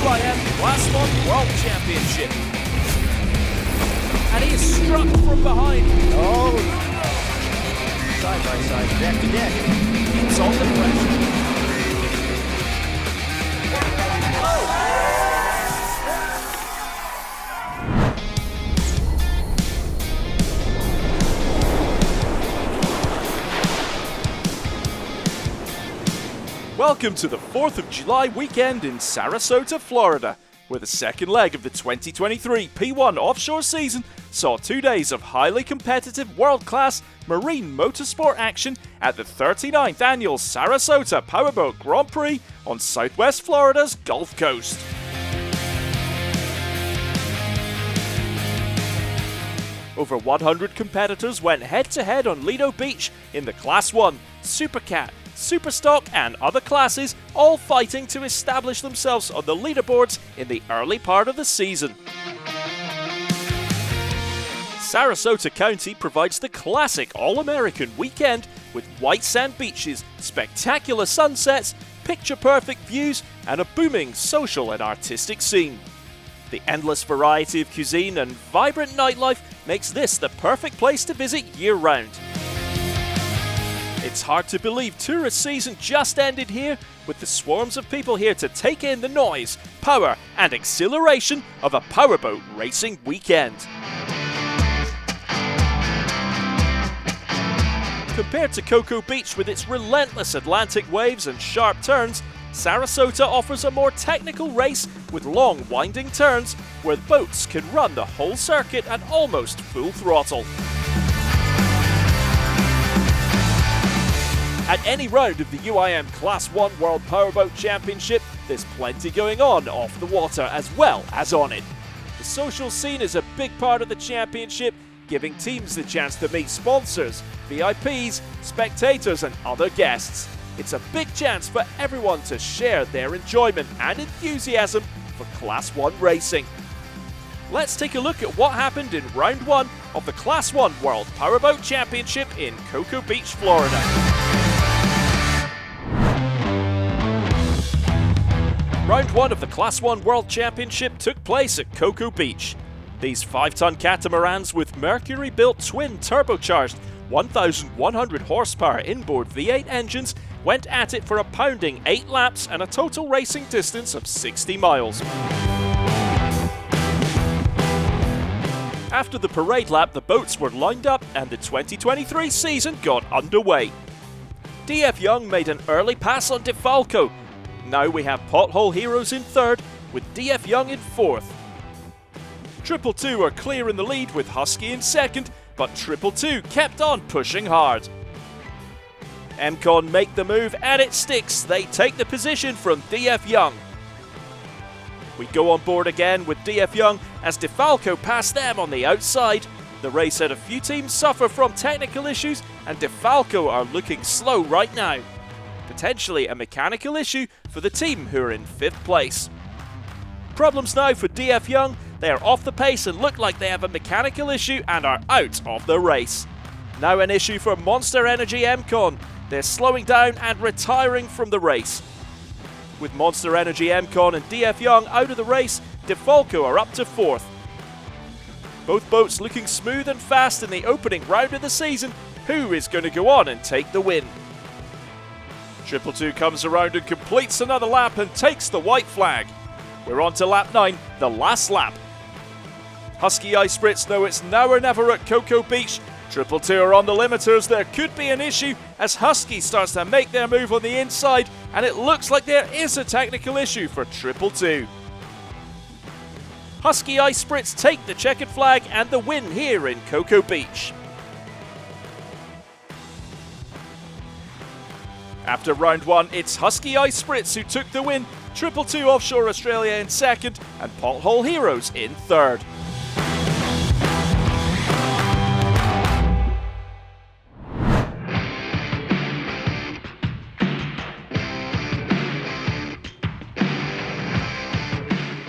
UIM Class 1 World Championship. And he is struck from behind. Oh! Side by side, neck to neck. It's on the pressure. Welcome to the 4th of July weekend in Sarasota, Florida, where the second leg of the 2023 P1 Offshore season saw 2 days of highly competitive world-class marine motorsport action at the 39th annual Sarasota Powerboat Grand Prix on southwest Florida's Gulf Coast. Over 100 competitors went head-to-head on Lido Beach in the Class 1, Supercat, Superstock and other classes, all fighting to establish themselves on the leaderboards in the early part of the season. Sarasota County provides the classic all-American weekend with white sand beaches, spectacular sunsets, picture-perfect views and a booming social and artistic scene. The endless variety of cuisine and vibrant nightlife makes this the perfect place to visit year-round. It's hard to believe tourist season just ended here, with the swarms of people here to take in the noise, power and exhilaration of a powerboat racing weekend. Compared to Cocoa Beach with its relentless Atlantic waves and sharp turns, Sarasota offers a more technical race with long winding turns where boats can run the whole circuit at almost full throttle. At any round of the UIM Class 1 World Powerboat Championship, there's plenty going on off the water as well as on it. The social scene is a big part of the championship, giving teams the chance to meet sponsors, VIPs, spectators and other guests. It's a big chance for everyone to share their enjoyment and enthusiasm for Class 1 racing. Let's take a look at what happened in Round 1 of the Class 1 World Powerboat Championship in Cocoa Beach, Florida. Round 1 of the Class 1 World Championship took place at Cocoa Beach. These 5-ton catamarans with Mercury-built twin turbocharged 1,100 horsepower inboard V8 engines went at it for a pounding 8 laps and a total racing distance of 60 miles. After the parade lap, the boats were lined up and the 2023 season got underway. DF Young made an early pass on DeFalco. Now we have Pothole Heroes in 3rd, with DF Young in 4th. Triple Two are clear in the lead with Huski in 2nd, but Triple Two kept on pushing hard. MCon make the move and it sticks. They take the position from DF Young. We go on board again with DF Young as DeFalco passed them on the outside. The race had a few teams suffer from technical issues and DeFalco are looking slow right now. Potentially a mechanical issue for the team who are in 5th place. Problems now for DF Young. They are off the pace and look like they have a mechanical issue and are out of the race. Now an issue for Monster Energy MCon. They're slowing down and retiring from the race. With Monster Energy MCon and DF Young out of the race, DeFalco are up to 4th. Both boats looking smooth and fast in the opening round of the season. Who is going to go on and take the win? Triple Two comes around and completes another lap and takes the white flag. We're on to lap 9, the last lap. Huski Ice Spritz know it's now or never at Cocoa Beach. Triple Two are on the limiters. There could be an issue as Huski starts to make their move on the inside, and it looks like there is a technical issue for Triple Two. Huski Ice Spritz take the checkered flag and the win here in Cocoa Beach. After round 1, it's Huski Ice Spritz who took the win, Triple Two Offshore Australia in 2nd, and Pothole Heroes in 3rd.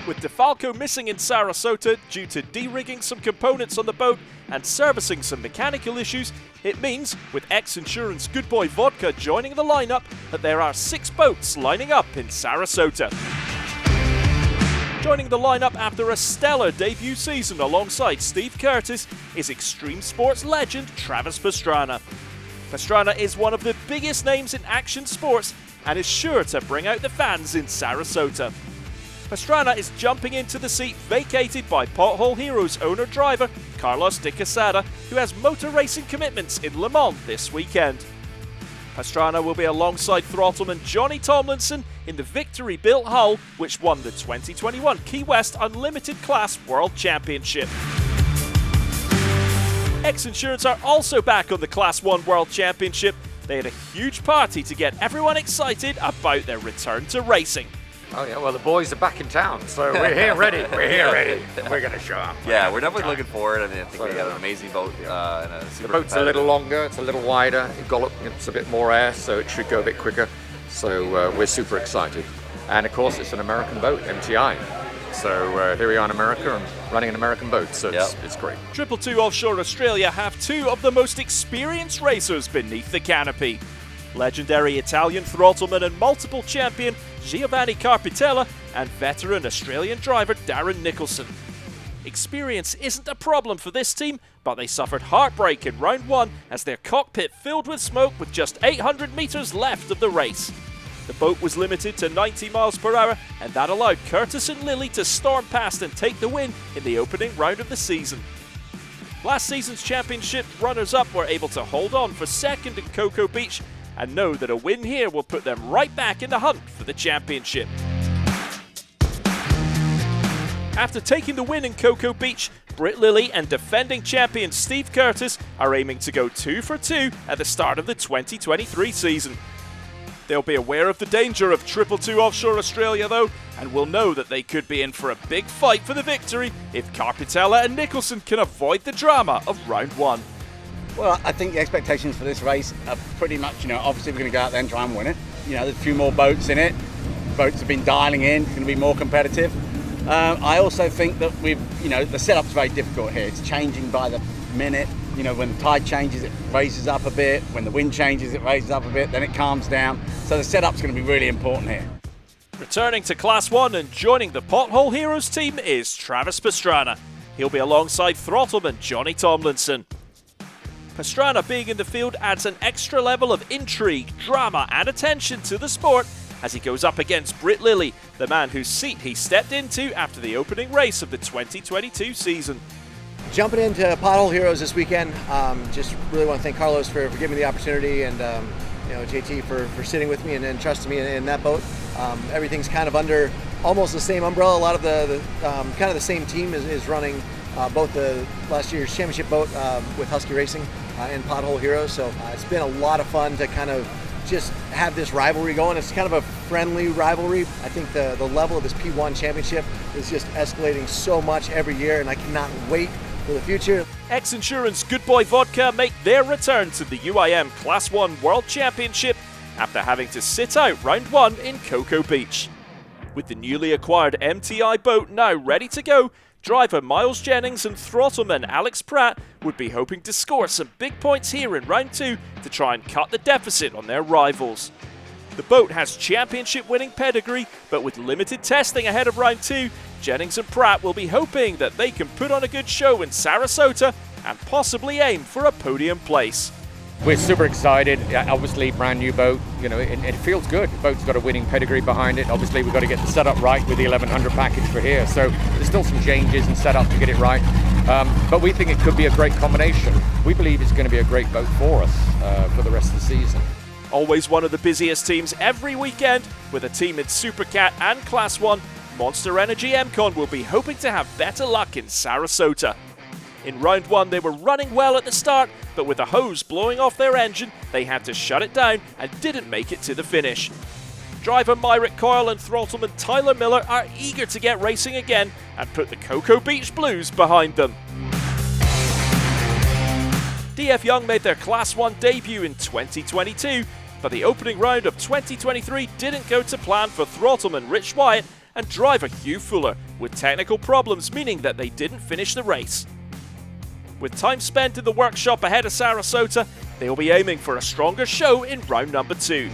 With DeFalco missing in Sarasota due to de-rigging some components on the boat and servicing some mechanical issues, it means, with ex-Insurance Good Boy Vodka joining the lineup, that there are 6 boats lining up in Sarasota. Joining the lineup after a stellar debut season alongside Steve Curtis is extreme sports legend Travis Pastrana. Pastrana is one of the biggest names in action sports and is sure to bring out the fans in Sarasota. Pastrana is jumping into the seat vacated by Pothole Heroes owner-driver Carlos de Quesada, who has motor racing commitments in Le Mans this weekend. Pastrana will be alongside throttleman Johnny Tomlinson in the victory-built hull, which won the 2021 Key West Unlimited Class World Championship. X Insurance are also back on the Class 1 World Championship. They had a huge party to get everyone excited about their return to racing. Oh yeah, well the boys are back in town, so we're here ready. We're going to show up. Yeah, we're definitely looking forward. I mean, I think we got an amazing boat. And a super the boat's a little longer, it's a little wider, it's a bit more air, so it should go a bit quicker. So we're super excited. And of course it's an American boat, MTI. So here we are in America and running an American boat, so it's great. 222 Offshore Australia have two of the most experienced racers beneath the canopy. Legendary Italian throttleman and multiple champion Giovanni Carpitella and veteran Australian driver Darren Nicholson. Experience isn't a problem for this team, but they suffered heartbreak in round one as their cockpit filled with smoke with just 800 metres left of the race. The boat was limited to 90 miles per hour, and that allowed Curtis and Lilly to storm past and take the win in the opening round of the season. Last season's championship runners-up were able to hold on for second in Cocoa Beach and know that a win here will put them right back in the hunt for the championship. After taking the win in Cocoa Beach, Britt Lilly and defending champion Steve Curtis are aiming to go 2 for 2 at the start of the 2023 season. They'll be aware of the danger of 222 Offshore Australia though, and will know that they could be in for a big fight for the victory if Carpitella and Nicholson can avoid the drama of round one. Well, I think the expectations for this race are pretty much, obviously we're going to go out there and try and win it. There's a few more boats in it. Boats have been dialing in, it's going to be more competitive. I also think that the setup's very difficult here. It's changing by the minute. When the tide changes, it raises up a bit. When the wind changes, it raises up a bit. Then it calms down. So the setup's going to be really important here. Returning to Class 1 and joining the Pothole Heroes team is Travis Pastrana. He'll be alongside throttleman Johnny Tomlinson. Pastrana being in the field adds an extra level of intrigue, drama and attention to the sport as he goes up against Britt Lilly, the man whose seat he stepped into after the opening race of the 2022 season. Jumping into Pothole Heroes this weekend, just really want to thank Carlos for giving me the opportunity, and JT for sitting with me and trusting me in that boat. Everything's kind of under almost the same umbrella. A lot of the kind of the same team is running both the last year's championship boat with Huski Racing and Pothole Heroes. So it's been a lot of fun to kind of just have this rivalry going. It's kind of a friendly rivalry. I think the level of this P1 championship is just escalating so much every year, and I cannot wait for the future. X Insurance Good Boy Vodka make their return to the UIM Class 1 World Championship after having to sit out round one in Cocoa Beach. With the newly acquired MTI boat now ready to go, driver Miles Jennings and throttleman Alex Pratt would be hoping to score some big points here in round two to try and cut the deficit on their rivals. The boat has championship-winning pedigree, but with limited testing ahead of round two, Jennings and Pratt will be hoping that they can put on a good show in Sarasota and possibly aim for a podium place. We're super excited. Obviously, brand new boat. It feels good. The boat's got a winning pedigree behind it. Obviously, we've got to get the setup right with the 1100 package for here. So there's still some changes and setup to get it right. But we think it could be a great combination. We believe it's going to be a great boat for us for the rest of the season. Always one of the busiest teams every weekend, with a team in Supercat and Class 1, Monster Energy MCon will be hoping to have better luck in Sarasota. In round one, they were running well at the start, but with a hose blowing off their engine, they had to shut it down and didn't make it to the finish. Driver Myrick Coyle and throttleman Tyler Miller are eager to get racing again and put the Cocoa Beach Blues behind them. DF Young made their Class 1 debut in 2022, but the opening round of 2023 didn't go to plan for throttleman Rich Wyatt and driver Hugh Fuller, with technical problems meaning that they didn't finish the race. With time spent in the workshop ahead of Sarasota, they will be aiming for a stronger show in round number 2.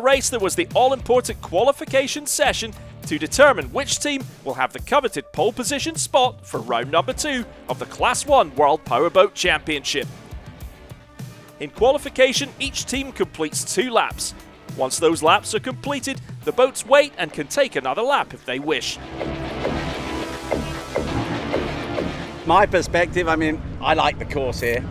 race, there was the all-important qualification session to determine which team will have the coveted pole position spot for round number 2 of the Class 1 World Powerboat Championship. In qualification, each team completes 2 laps. Once those laps are completed, the boats wait and can take another lap if they wish. My perspective, I mean, I like the course here.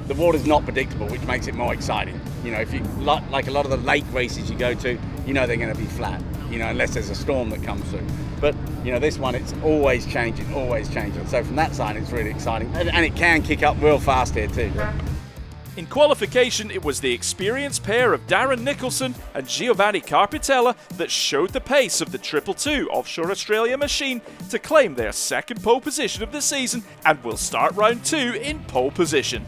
The water's not predictable, which makes it more exciting. You know, if you like a lot of the lake races you go to, you know they're going to be flat, you know, unless there's a storm that comes through. But, you know, this one, it's always changing, always changing. So from that side, it's really exciting. And it can kick up real fast here too. In qualification, it was the experienced pair of Darren Nicholson and Giovanni Carpitella that showed the pace of the 222 Offshore Australia machine to claim their second pole position of the season and will start round 2 in pole position.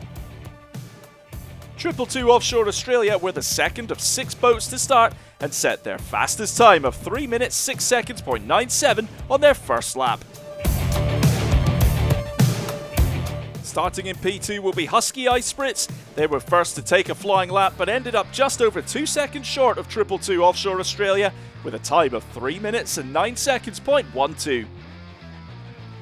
222 Offshore Australia were the second of 6 boats to start and set their fastest time of 3 minutes 6 seconds .97 on their first lap. Starting in P2 will be Huski Racing. They were first to take a flying lap but ended up just over 2 seconds short of 222 Offshore Australia with a time of 3 minutes and 9 seconds .12.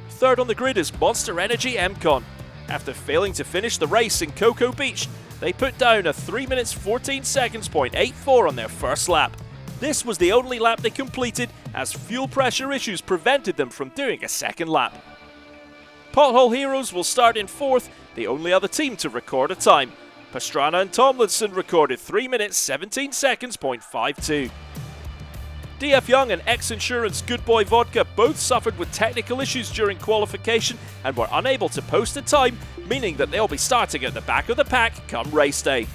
Third on the grid is Monster Energy MCon. After failing to finish the race in Cocoa Beach, they put down a 3 minutes 14 seconds .84 on their first lap. This was the only lap they completed as fuel pressure issues prevented them from doing a second lap. Pothole Heroes will start in 4th, the only other team to record a time. Pastrana and Tomlinson recorded 3 minutes 17 seconds .52. DF Young and X-Insurance Good Boy Vodka both suffered with technical issues during qualification and were unable to post a time, meaning that they'll be starting at the back of the pack come race day.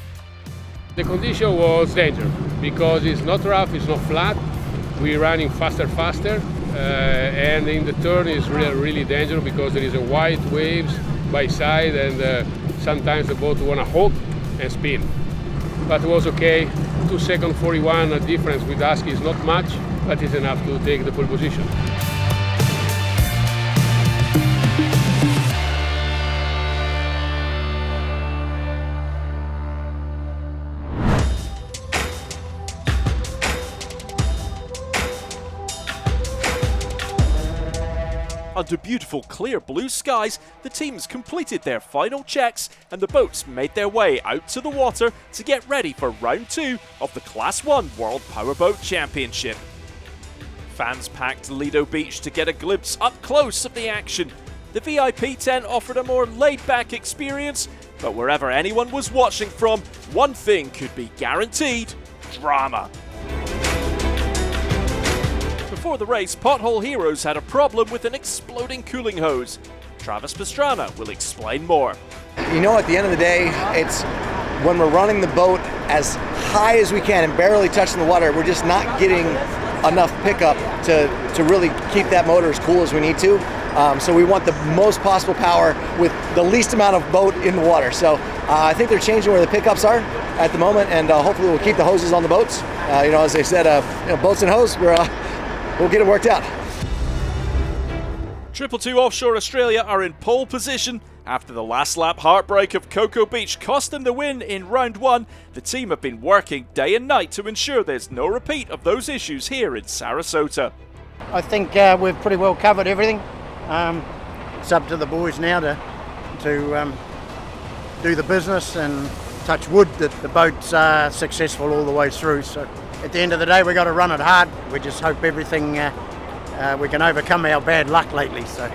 The condition was dangerous because it's not rough, it's not flat. We're running faster, and in the turn it's really dangerous because there is a wide waves by side and sometimes the boat want to hold and spin. But it was okay. 2 seconds 41 difference with Huski is not much, but it's enough to take the pole position. Under beautiful clear blue skies, the teams completed their final checks and the boats made their way out to the water to get ready for round 2 of the Class 1 World Powerboat Championship. Fans packed Lido Beach to get a glimpse up close of the action. The VIP tent offered a more laid-back experience, but wherever anyone was watching from, one thing could be guaranteed: drama. Before the race, Pothole Heroes had a problem with an exploding cooling hose. Travis Pastrana will explain more. You know, at the end of the day, it's when we're running the boat as high as we can and barely touching the water, we're just not getting enough pickup to really keep that motor as cool as we need to. So we want the most possible power with the least amount of boat in the water. So I think they're changing where the pickups are at the moment, and hopefully we'll keep the hoses on the boats. You know, as they said, boats and hose, we'll get it worked out. 222 Offshore Australia are in pole position. After the last lap heartbreak of Cocoa Beach cost them the win in round 1, the team have been working day and night to ensure there's no repeat of those issues here in Sarasota. I think we've pretty well covered everything. It's up to the boys now to do the business and touch wood that the boats are successful all the way through. So at the end of the day, we've got to run it hard. We just hope everything, we can overcome our bad luck lately. So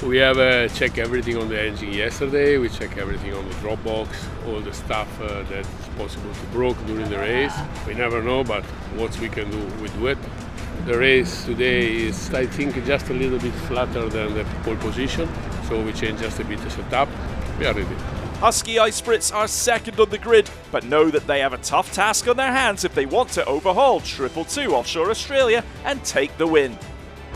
We have checked everything on the engine yesterday. We checked everything on the drop box, all the stuff that's possible to broke during the race. We never know, but what we can do, we do it. The race today is, I think, just a little bit flatter than the pole position, so we changed just a bit the setup. We are ready. Huski Racing are second on the grid, but know that they have a tough task on their hands if they want to overhaul 222 Offshore Australia and take the win.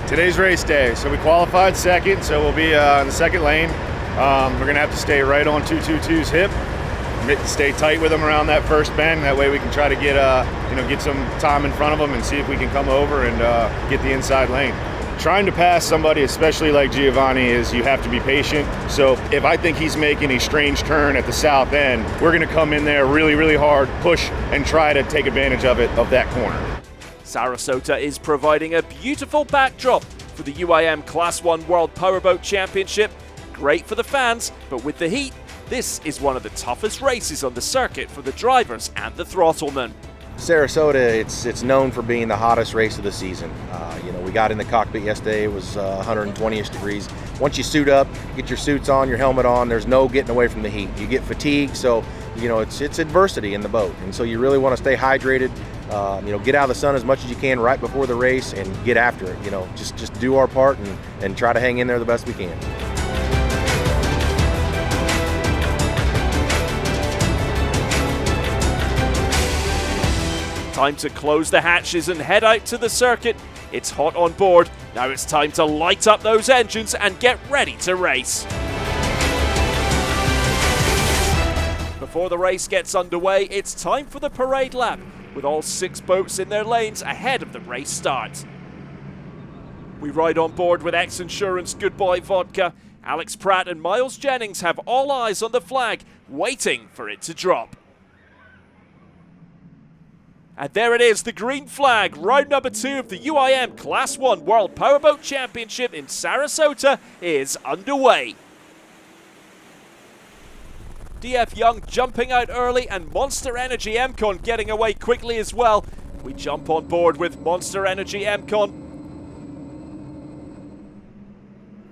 Today's race day, so we qualified second, so we'll be in the second lane. We're going to have to stay right on 222's hip, stay tight with them around that first bend. That way we can try to get some time in front of them and see if we can come over and get the inside lane. trying to pass somebody, especially like Giovanni, is you have to be patient. So if I think he's making a strange turn at the south end, we're going to come in there really, really hard, push, and try to take advantage of that corner. Sarasota is providing a beautiful backdrop for the UIM Class 1 World Powerboat Championship. Great for the fans, but with the heat, this is one of the toughest races on the circuit for the drivers and the throttlemen. Sarasota, it's known for being the hottest race of the season. We got in the cockpit yesterday, it was 120-ish degrees. Once you suit up, get your suits on, your helmet on, there's no getting away from the heat. You get fatigued, so it's adversity in the boat, and so you really want to stay hydrated. Get out of the sun as much as you can right before the race and get after it. Just do our part and try to hang in there the best we can. Time to close the hatches and head out to the circuit. It's hot on board. Now it's time to light up those engines and get ready to race. Before the race gets underway, it's time for the parade lap, with all 6 boats in their lanes ahead of the race start. We ride on board with X-Insurance Good Boy Vodka. Alex Pratt and Miles Jennings have all eyes on the flag, waiting for it to drop. And there it is, the green flag. Round number 2 of the UIM Class 1 World Powerboat Championship in Sarasota is underway. DF Young jumping out early and Monster Energy MCon getting away quickly as well. We jump on board with Monster Energy MCon.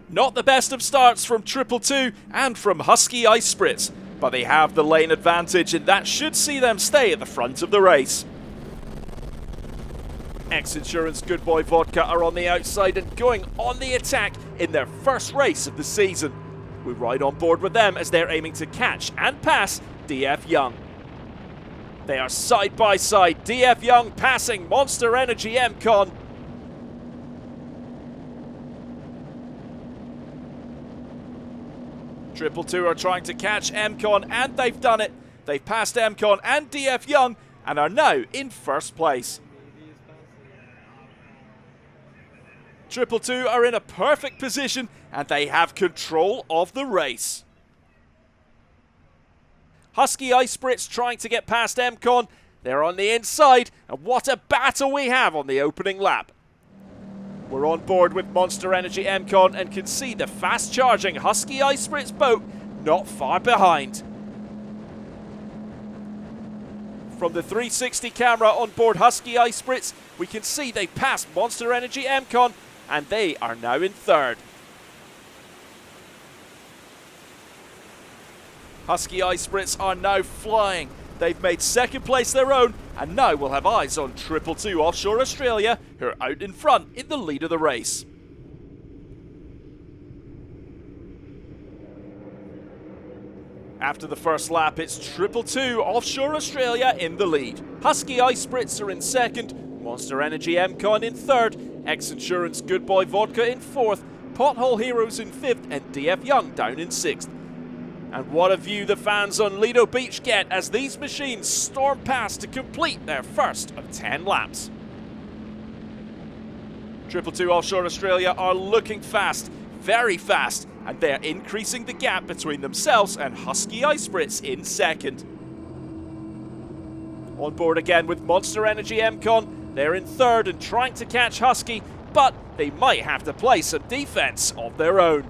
Not the best of starts from 222 and from Huski Ice Spritz, but they have the lane advantage and that should see them stay at the front of the race. X-Insurance Good Boy Vodka are on the outside and going on the attack in their first race of the season. We ride on board with them as they're aiming to catch and pass DF Young. They are side by side, DF Young passing Monster Energy MCon. Triple Two are trying to catch MCon and they've done it. They've passed MCon and DF Young and are now in first place. Triple Two are in a perfect position and they have control of the race. Huski Ice Spritz trying to get past MCon. They're on the inside and what a battle we have on the opening lap. We're on board with Monster Energy MCon and can see the fast charging Huski Ice Spritz boat not far behind. From the 360 camera on board Huski Ice Spritz, we can see they passed Monster Energy MCon and they are now in third. Huski Ice Spritz are now flying. They've made second place their own and now we'll have eyes on 222 Offshore Australia, who are out in front in the lead of the race. After the first lap, it's 222 Offshore Australia in the lead. Huski Ice Spritz are in second, Monster Energy MCon in third, X-Insurance Good Boy Vodka in fourth, Pothole Heroes in fifth, and DF Young down in sixth. And what a view the fans on Lido Beach get as these machines storm past to complete their first of 10 laps. 222 Offshore Australia are looking fast, very fast, and they're increasing the gap between themselves and Huski Ice Spritz in second. On board again with Monster Energy MCon. They're in third and trying to catch Huski, but they might have to play some defense of their own.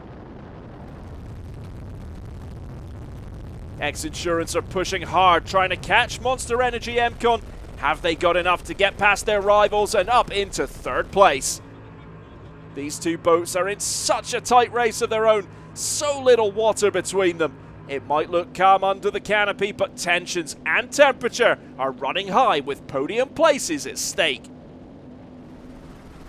X-Insurance are pushing hard, trying to catch Monster Energy MCon. Have they got enough to get past their rivals and up into third place? These two boats are in such a tight race of their own, so little water between them. It might look calm under the canopy, but tensions and temperature are running high with podium places at stake.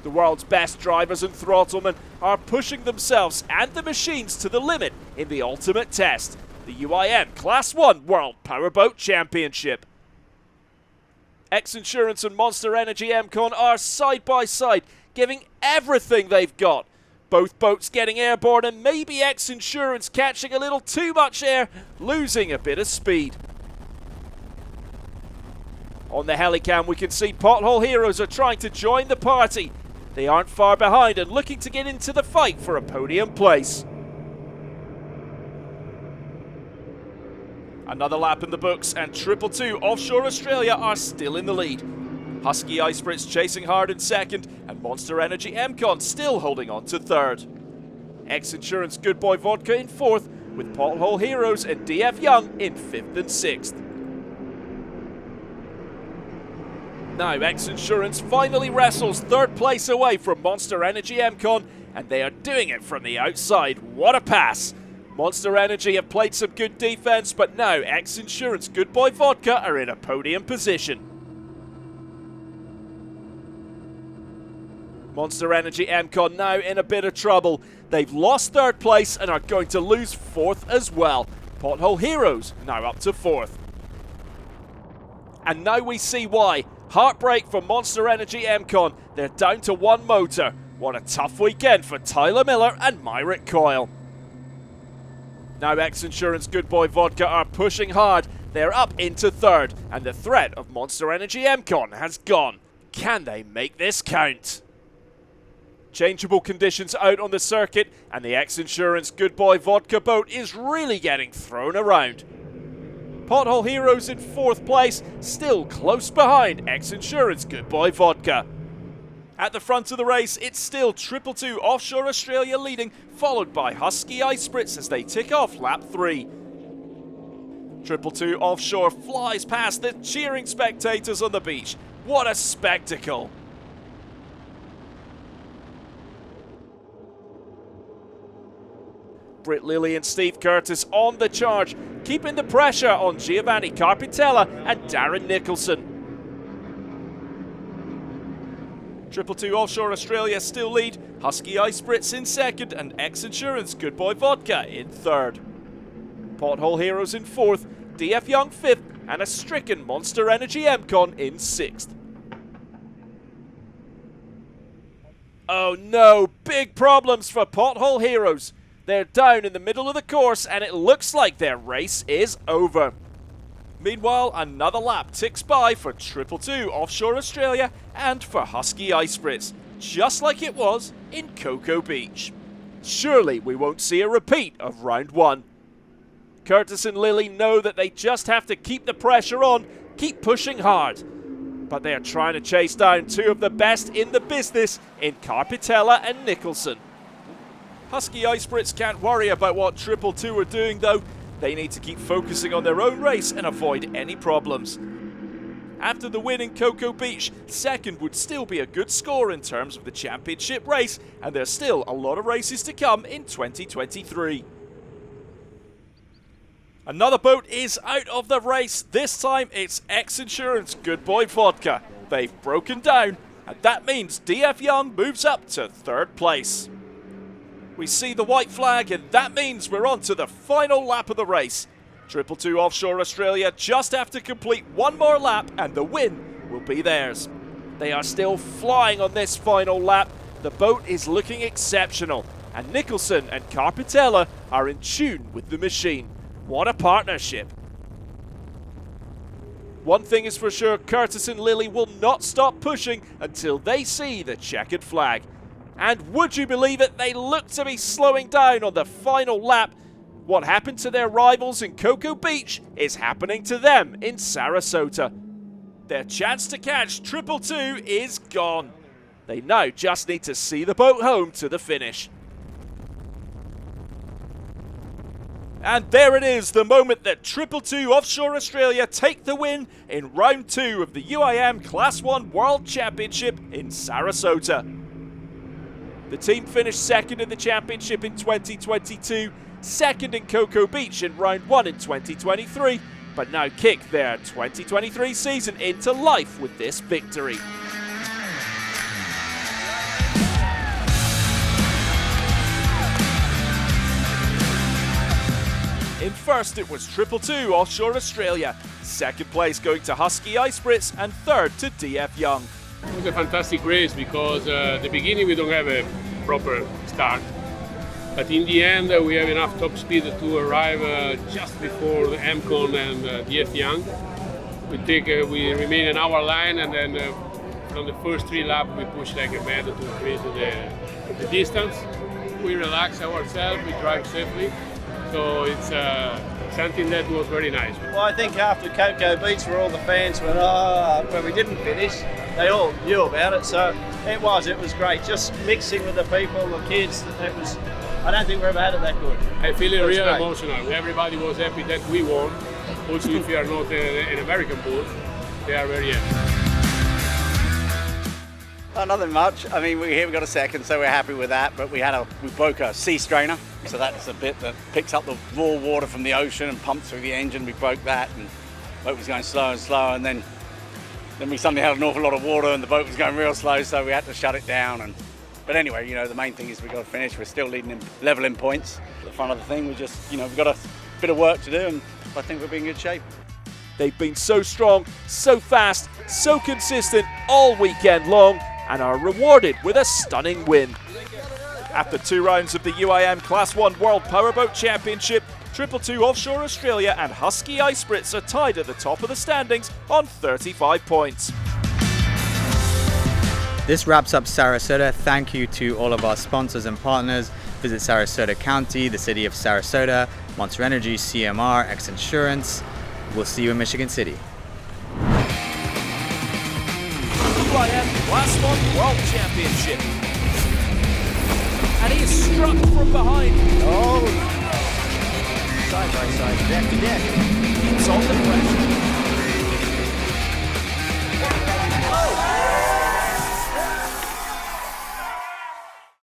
The world's best drivers and throttlemen are pushing themselves and the machines to the limit in the ultimate test, the UIM Class 1 World Powerboat Championship. X-Insurance and Monster Energy MCon are side by side, giving everything they've got. Both boats getting airborne and maybe X-Insurance catching a little too much air, losing a bit of speed. On the helicam we can see Pothole Heroes are trying to join the party. They aren't far behind and looking to get into the fight for a podium place. Another lap in the books, and 222 Offshore Australia are still in the lead. Huski Racing chasing hard in second, and Monster Energy MCon still holding on to third. X Insurance Good Boy Vodka in fourth, with Pothole Heroes and DF Young in fifth and sixth. Now X Insurance finally wrestles third place away from Monster Energy MCon, and they are doing it from the outside. What a pass! Monster Energy have played some good defense, but now X Insurance Good Boy Vodka are in a podium position. Monster Energy MCon now in a bit of trouble. They've lost third place and are going to lose fourth as well. Pothole Heroes now up to fourth. And now we see why. Heartbreak for Monster Energy MCon. They're down to one motor. What a tough weekend for Tyler Miller and Myrick Coyle. Now X Insurance Good Boy Vodka are pushing hard. They're up into third, and the threat of Monster Energy MCon has gone. Can they make this count? Changeable conditions out on the circuit, and the X Insurance Good Boy Vodka boat is really getting thrown around. Pothole Heroes in fourth place, still close behind X Insurance Good Boy Vodka. At the front of the race, it's still 222 Offshore Australia leading, followed by Huski Racing as they tick off lap 3. 222 Offshore flies past the cheering spectators on the beach. What a spectacle! Britt Lilly and Steve Curtis on the charge, keeping the pressure on Giovanni Carpitella and Darren Nicholson. 222 Offshore Australia still lead, Huski Racing in second and X Insurance Good Boy Vodka in third. Pothole Heroes in fourth, DF Young fifth, and a stricken Monster Energy MCon in sixth. Oh no, big problems for Pothole Heroes. They're down in the middle of the course and it looks like their race is over. Meanwhile, another lap ticks by for 222 Offshore Australia and for Huski Racing, just like it was in Cocoa Beach. Surely we won't see a repeat of round 1. Curtis and Lilly know that they just have to keep the pressure on, keep pushing hard. But they are trying to chase down two of the best in the business in Carpitella and Nicholson. Huski Racing can't worry about what 222 are doing though. They need to keep focusing on their own race and avoid any problems. After the win in Cocoa Beach, second would still be a good score in terms of the championship race, and there's still a lot of races to come in 2023. Another boat is out of the race. This time it's X Insurance Good Boy Vodka. They've broken down, and that means DF Young moves up to third place. We see the white flag, and that means we're on to the final lap of the race. 222 Offshore Australia just have to complete one more lap and the win will be theirs. They are still flying on this final lap. The boat is looking exceptional, and Nicholson and Carpitella are in tune with the machine. What a partnership. One thing is for sure, Curtis and Lilly will not stop pushing until they see the checkered flag. And would you believe it, they look to be slowing down on the final lap. What happened to their rivals in Cocoa Beach is happening to them in Sarasota. Their chance to catch 222 is gone. They now just need to see the boat home to the finish. And there it is, the moment that 222 Offshore Australia take the win in round 2 of the UIM Class 1 World Championship in Sarasota. The team finished second in the championship in 2022, second in Cocoa Beach in round 1 in 2023, but now kick their 2023 season into life with this victory. In first it was 222 Offshore Australia, second place going to Huski Racing and third to DF Young. It was a fantastic race because at the beginning we don't have a proper start, but in the end we have enough top speed to arrive just before the MCon and DF Young. We remain in our line, and then From the first 3 laps, we pushed like a mad to increase the distance. We relax ourselves, we drive safely. So it's something that was very nice. Well, I think after Coco Beach, where all the fans went, oh, when we didn't finish, they all knew about it. So it was great. Just mixing with the people, the kids. I don't think we've ever had it that good. I feel it real emotional. Everybody was happy that we won. Also, if you are not an American bull, they are very happy. Oh, nothing much. I mean, we got a second, so we're happy with that. But we broke a sea strainer, so that's a bit that picks up the raw water from the ocean and pumps through the engine. We broke that, and the boat was going slower and slower. And then we suddenly had an awful lot of water, and the boat was going real slow, so we had to shut it down. But anyway, the main thing is we got to finish. We're still leading level in points. The fun of the thing, we've got a bit of work to do, and I think we'll be in good shape. They've been so strong, so fast, so consistent all weekend long, and are rewarded with a stunning win. After 2 rounds of the UIM Class 1 World Powerboat Championship, 222 Offshore Australia and Huski Ice Spritz are tied at the top of the standings on 35 points. This wraps up Sarasota. Thank you to all of our sponsors and partners. Visit Sarasota County, the city of Sarasota, Monster Energy, CMR, X Insurance. We'll see you in Michigan City. UIM Class 1 World Championship. And he is struck from behind. Oh! Side by side, deck to deck. It's on the pressure.